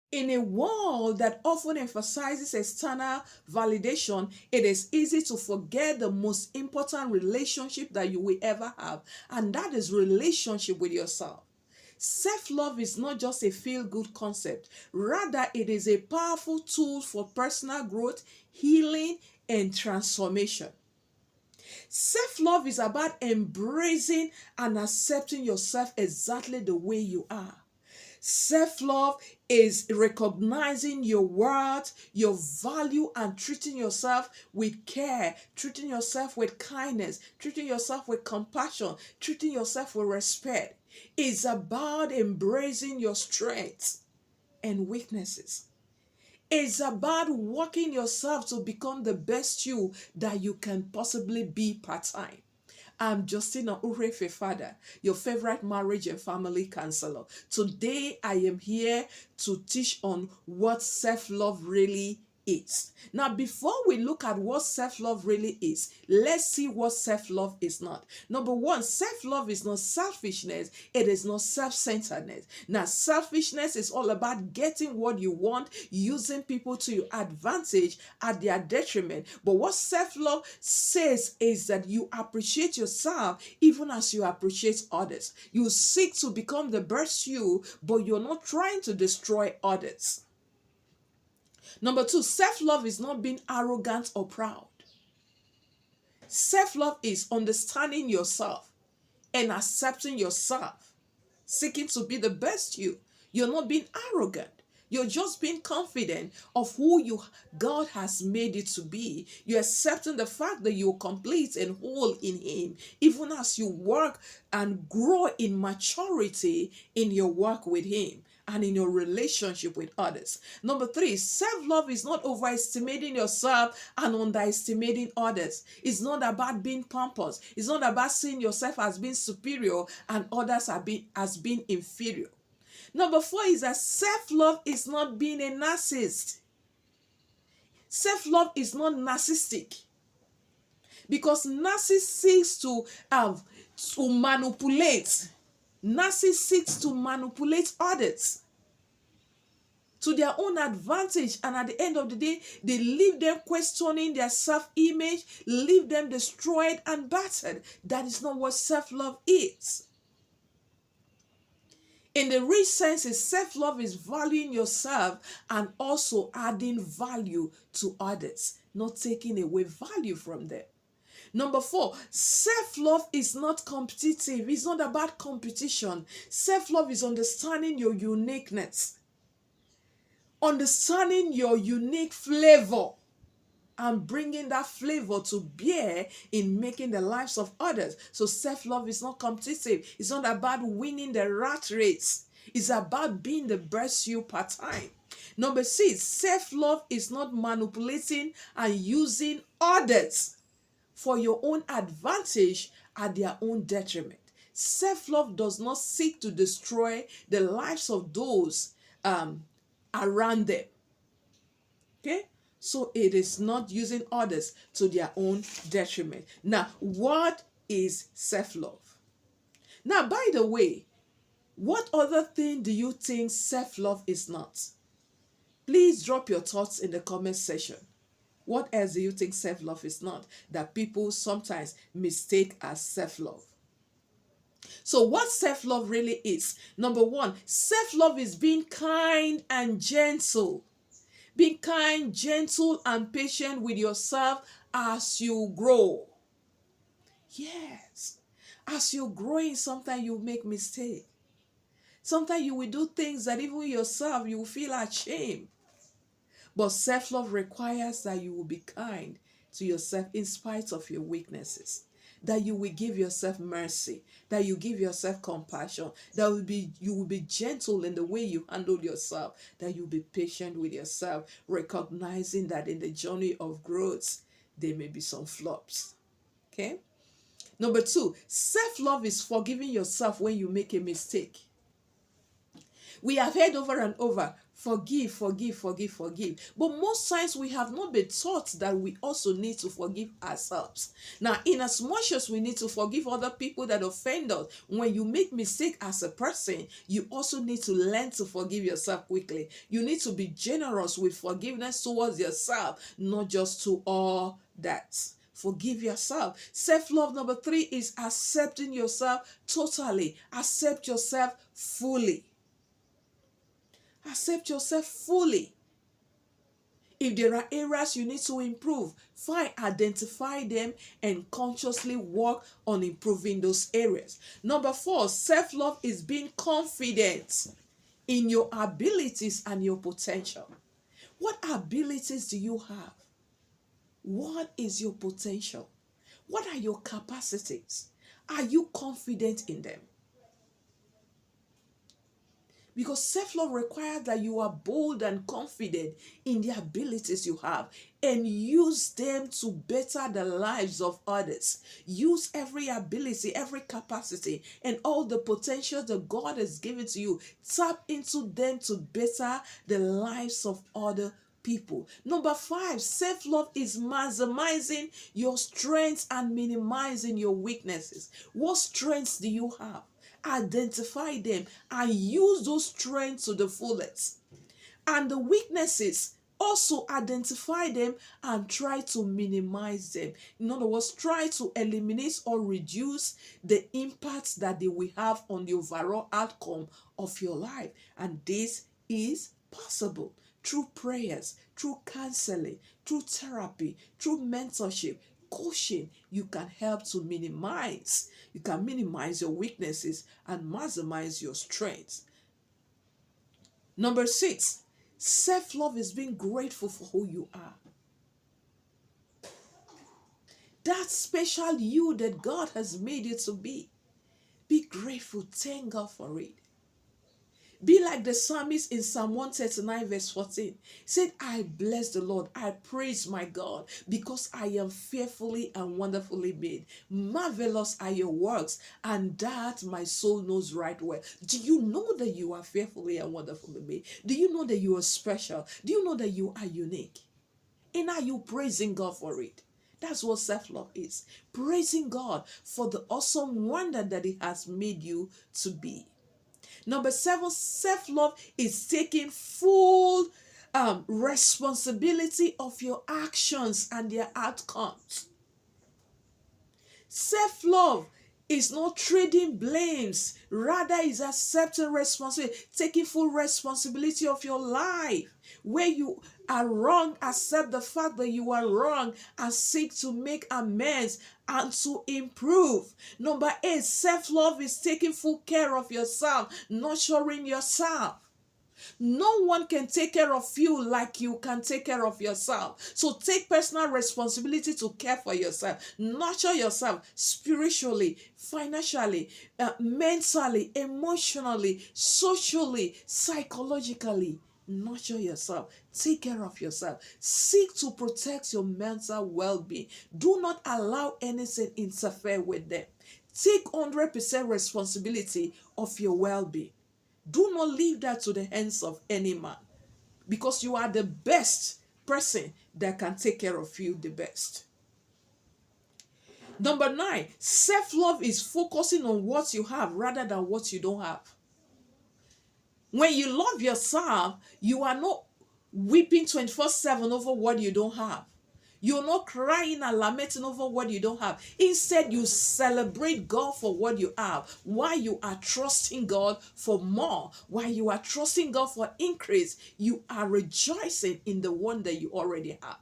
In a world that often emphasizes external validation, it is easy to forget the most important relationship that you will ever have, and that is relationship with yourself. Self-love is not just a feel-good concept. Rather, it is a powerful tool for personal growth, healing, and transformation. Self-love is about embracing and accepting yourself exactly the way you are. Self-love is recognizing your worth, your value, and treating yourself with care, treating yourself with kindness, treating yourself with compassion, treating yourself with respect. It's about embracing your strengths and weaknesses. It's about working yourself to become the best you that you can possibly be part-time. I'm Justina Urefe Father, your favorite marriage and family counselor. Today, I am here to teach on what self-love really is. Now, before we look at what self-love really is, let's see what self-love is not. Number one, self-love is not selfishness. It is not self-centeredness. Now, selfishness is all about getting what you want, using people to your advantage at their detriment. But what self-love says is that you appreciate yourself even as you appreciate others. You seek to become the best you, but you're not trying to destroy others. Number two, self-love is not being arrogant or proud. Self-love is understanding yourself and accepting yourself, seeking to be the best you. You're not being arrogant. You're just being confident of who you God has made you to be. You're accepting the fact that you're complete and whole in Him, even as you work and grow in maturity in your work with Him and in your relationship with others. Number three, self-love is not overestimating yourself and underestimating others. It's not about being pompous. It's not about seeing yourself as being superior and others as being inferior. Number four is that self-love is not being a narcissist. Self-love is not narcissistic, because narcissist seeks to manipulate. Narcissist seeks to manipulate others to their own advantage, and at the end of the day they leave them questioning their self-image, leave them destroyed and battered. That is not what self-love is. In the rich sense, self-love is valuing yourself and also adding value to others, not taking away value from them. Number four, self-love is not competitive. It's not about competition. Self-love is understanding your uniqueness, understanding your unique flavor, and bringing that flavor to bear in making the lives of others. So self-love is not competitive. It's not about winning the rat race. It's about being the best you part-time. Number six, self-love is not manipulating and using others for your own advantage at their own detriment. Self-love does not seek to destroy the lives of those around them. Okay? So it is not using others to their own detriment. Now, what is self-love? Now, by the way, what other thing do you think self-love is not? Please drop your thoughts in the comment section. What else do you think self-love is not that people sometimes mistake as self-love? So what self-love really is? Number one, self-love is being kind and gentle. Be kind, gentle, and patient with yourself as you grow. Yes. As you're growing, sometimes you make mistakes. Sometimes you will do things that even yourself you will feel ashamed. But self-love requires that you will be kind to yourself in spite of your weaknesses. That you will give yourself mercy, that you give yourself compassion, that you will be gentle in the way you handle yourself, that you'll be patient with yourself, recognizing that in the journey of growth, there may be some flops. Okay? Number two, self-love is forgiving yourself when you make a mistake. We have heard over and over, forgive, forgive, forgive, forgive. But most times we have not been taught that we also need to forgive ourselves. Now, in as much as we need to forgive other people that offend us, when you make mistake as a person, you also need to learn to forgive yourself quickly. You need to be generous with forgiveness towards yourself, not just to all that. Forgive yourself. Self-love number 3 is accepting yourself totally. Accept yourself fully. Accept yourself fully. If there are areas you need to improve, fine, identify them and consciously work on improving those areas. Number 4, self-love is being confident in your abilities and your potential. What abilities do you have? What is your potential? What are your capacities? Are you confident in them? Because self-love requires that you are bold and confident in the abilities you have and use them to better the lives of others. Use every ability, every capacity, and all the potential that God has given to you. Tap into them to better the lives of other people. Number 5, self-love is maximizing your strengths and minimizing your weaknesses. What strengths do you have? Identify them and use those strengths to the fullest. And the weaknesses, also identify them and try to minimize them. In other words, try to eliminate or reduce the impacts that they will have on the overall outcome of your life. And this is possible through prayers, through counseling, through therapy, through mentorship, coaching. You can help to minimize. You can minimize your weaknesses and maximize your strengths. Number 6, self-love is being grateful for who you are. That special you that God has made you to be. Be grateful. Thank God for it. Be like the psalmist in Psalm 139 verse 14. He said, I bless the Lord. I praise my God because I am fearfully and wonderfully made. Marvelous are your works, and that my soul knows right well. Do you know that you are fearfully and wonderfully made? Do you know that you are special? Do you know that you are unique? And are you praising God for it? That's what self-love is. Praising God for the awesome wonder that He has made you to be. Number 7, self-love is taking full responsibility of your actions and their outcomes. Self-love is not trading blames, rather is accepting responsibility, taking full responsibility of your life. Where you are wrong, accept the fact that you are wrong and seek to make amends and to improve. Number 8, self-love is taking full care of yourself, nurturing yourself. No one can take care of you like you can take care of yourself. So take personal responsibility to care for yourself. Nurture yourself spiritually, financially, mentally, emotionally, socially, psychologically. Nurture yourself. Take care of yourself. Seek to protect your mental well-being. Do not allow anything interfere with them. Take 100% responsibility of your well-being. Do not leave that to the hands of any man, because you are the best person that can take care of you the best. Number 9, self-love is focusing on what you have rather than what you don't have. When you love yourself, you are not weeping 24/7 over what you don't have. You're not crying and lamenting over what you don't have. Instead, you celebrate God for what you have, while you are trusting God for more, while you are trusting God for increase. You are rejoicing in the one that you already have.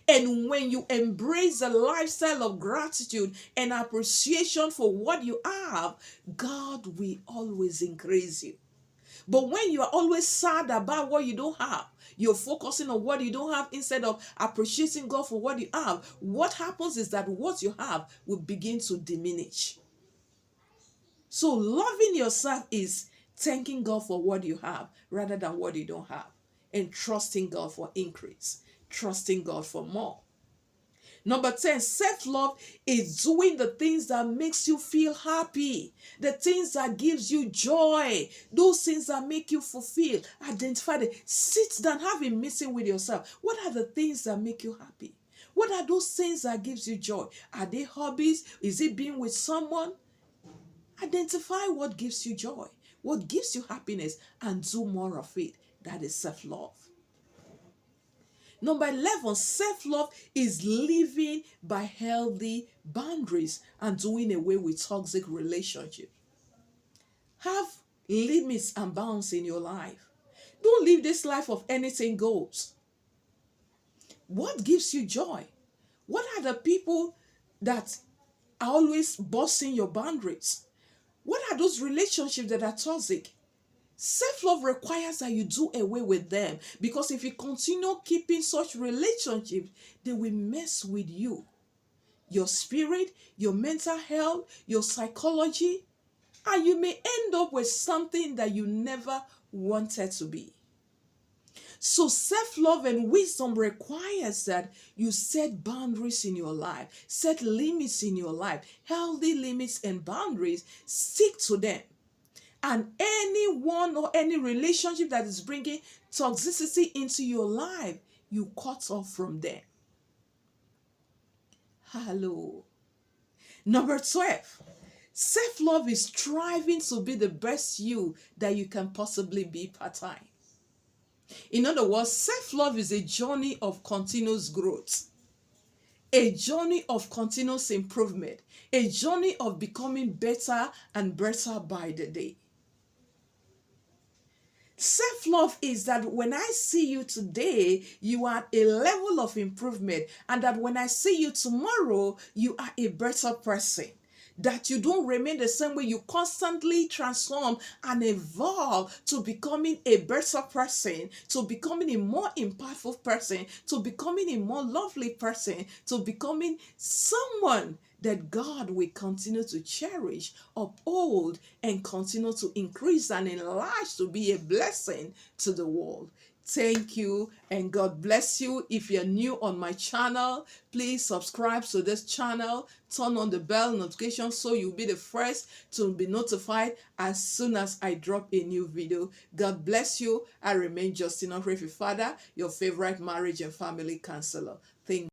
And when you embrace a lifestyle of gratitude and appreciation for what you have, God will always increase you. But when you are always sad about what you don't have, you're focusing on what you don't have instead of appreciating God for what you have, what happens is that what you have will begin to diminish. So loving yourself is thanking God for what you have rather than what you don't have, and trusting God for increase, trusting God for more. Number 10, self-love is doing the things that makes you feel happy, the things that gives you joy, those things that make you fulfilled. Identify them. Sit down, have a meeting with yourself. What are the things that make you happy? What are those things that gives you joy? Are they hobbies? Is it being with someone? Identify what gives you joy, what gives you happiness, and do more of it. That is self-love. Number 11, self-love is living by healthy boundaries and doing away with toxic relationships. Have limits and bounds in your life. Don't live this life of anything goes. What gives you joy? What are the people that are always busting your boundaries? What are those relationships that are toxic? Self-love requires that you do away with them, because if you continue keeping such relationships, they will mess with you, your spirit, your mental health, your psychology, and you may end up with something that you never wanted to be. So self-love and wisdom requires that you set boundaries in your life, set limits in your life, healthy limits and boundaries, stick to them. And anyone or any relationship that is bringing toxicity into your life, you cut off from them. Hello. Number 12, self-love is striving to be the best you that you can possibly be part-time. In other words, self-love is a journey of continuous growth, a journey of continuous improvement, a journey of becoming better and better by the day. Self-love is that when I see you today, you are at a level of improvement, and that when I see you tomorrow, you are a better person. That you don't remain the same way, you constantly transform and evolve to becoming a better person, to becoming a more impactful person, to becoming a more lovely person, to becoming someone that God will continue to cherish, uphold, and continue to increase and enlarge to be a blessing to the world. Thank you and God bless you. If you're new on my channel, please subscribe to this channel, turn on the bell notification so you'll be the first to be notified as soon as I drop a new video. God bless you. I remain Justina Refi Father, your favorite marriage and family counselor. Thank